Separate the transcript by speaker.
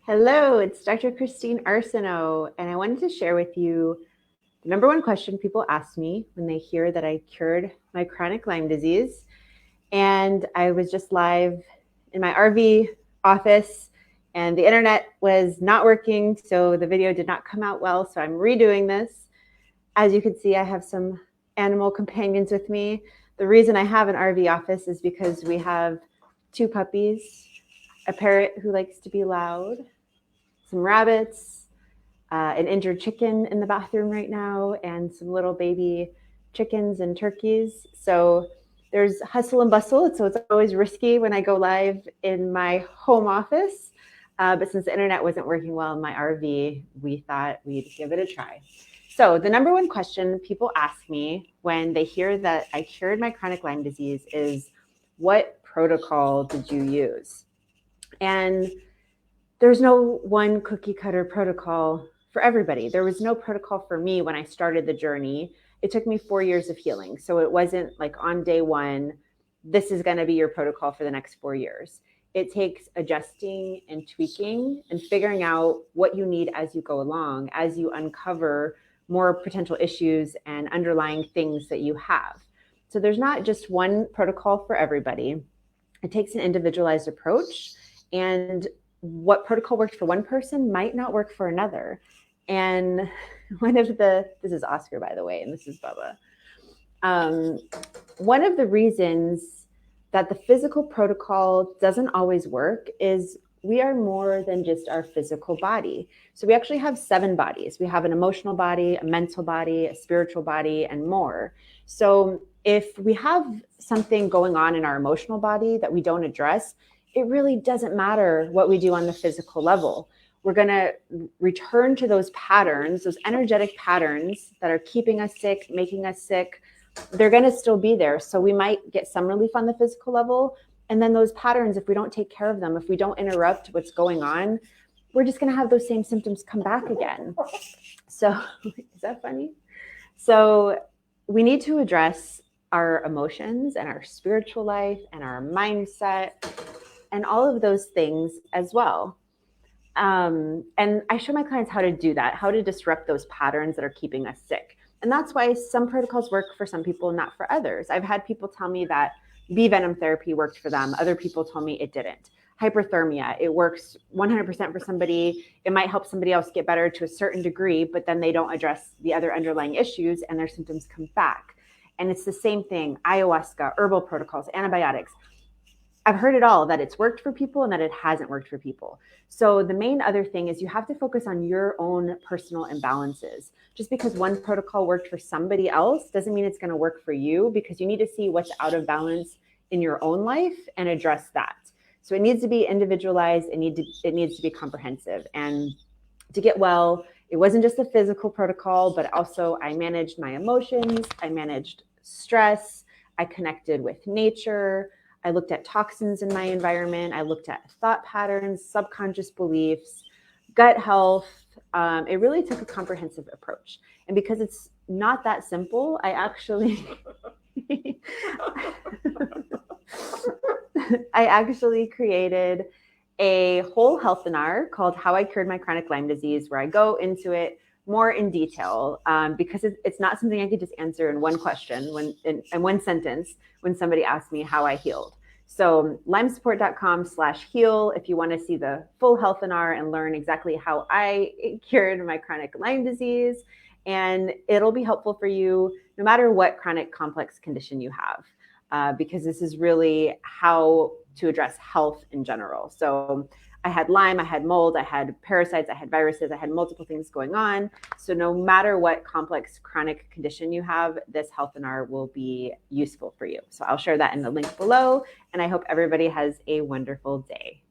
Speaker 1: Hello, it's Dr. Christine Arsenault, and I wanted to share with you the number one question people ask me when they hear that I cured my chronic Lyme disease. And I was just live in my RV office, and the internet was not working, so the video did not come out well, so I'm redoing this. As you can see, I have some animal companions with me. The reason I have an RV office is because we have two puppies, a parrot who likes to be loud, some rabbits, an injured chicken in the bathroom right now, and some little baby chickens and turkeys. So there's hustle and bustle. So it's always risky when I go live in my home office. But since the internet wasn't working well in my RV, we thought we'd give it a try. So the number one question people ask me when they hear that I cured my chronic Lyme disease is, what protocol did you use? And there's no one cookie cutter protocol for everybody. There was no protocol for me when I started the journey. It took me 4 years of healing. So it wasn't like on day one, this is going to be your protocol for the next 4 years. It takes adjusting and tweaking and figuring out what you need as you go along, as you uncover more potential issues and underlying things that you have. So there's not just one protocol for everybody. It takes an individualized approach, and what protocol worked for one person might not work for another. And this is Oscar, by the way, and this is Bubba. One of the reasons that the physical protocol doesn't always work is we are more than just our physical body. So we actually have 7 bodies. We have an emotional body, a mental body, a spiritual body, and more. So if we have something going on in our emotional body that we don't address, it really doesn't matter what we do on the physical level. We're going to return to those patterns, those energetic patterns that are keeping us sick, making us sick. They're going to still be there. So we might get some relief on the physical level. And then those patterns, if we don't take care of them, if we don't interrupt what's going on, we're just going to have those same symptoms come back again. So is that funny? So we need to address our emotions and our spiritual life and our mindset and all of those things as well. And I show my clients how to do that, how to disrupt those patterns that are keeping us sick. And that's why some protocols work for some people, not for others. I've had people tell me that bee venom therapy worked for them. Other people told me it didn't. Hyperthermia, it works 100% for somebody. It might help somebody else get better to a certain degree, but then they don't address the other underlying issues and their symptoms come back. And it's the same thing, ayahuasca, herbal protocols, antibiotics. I've heard it all, that it's worked for people and that it hasn't worked for people. So the main other thing is you have to focus on your own personal imbalances. Just because one protocol worked for somebody else doesn't mean it's going to work for you, because you need to see what's out of balance in your own life and address that. So it needs to be individualized. It needs to be comprehensive. And to get well, it wasn't just a physical protocol, but also I managed my emotions. I managed stress. I connected with nature. I looked at toxins in my environment. I looked at thought patterns, subconscious beliefs, gut health. It really took a comprehensive approach. And because it's not that simple, I actually, I actually created a whole health webinar called How I Cured My Chronic Lyme Disease, where I go into it more in detail, because it's not something I could just answer in one question, in one sentence, when somebody asks me how I healed. So lymesupport.com/heal if you want to see the full health webinar and learn exactly how I cured my chronic Lyme disease. And it'll be helpful for you no matter what chronic complex condition you have, because this is really how to address health in general. So I had Lyme, I had mold, I had parasites, I had viruses, I had multiple things going on. So no matter what complex chronic condition you have, this health webinar will be useful for you. So I'll share that in the link below, and I hope everybody has a wonderful day.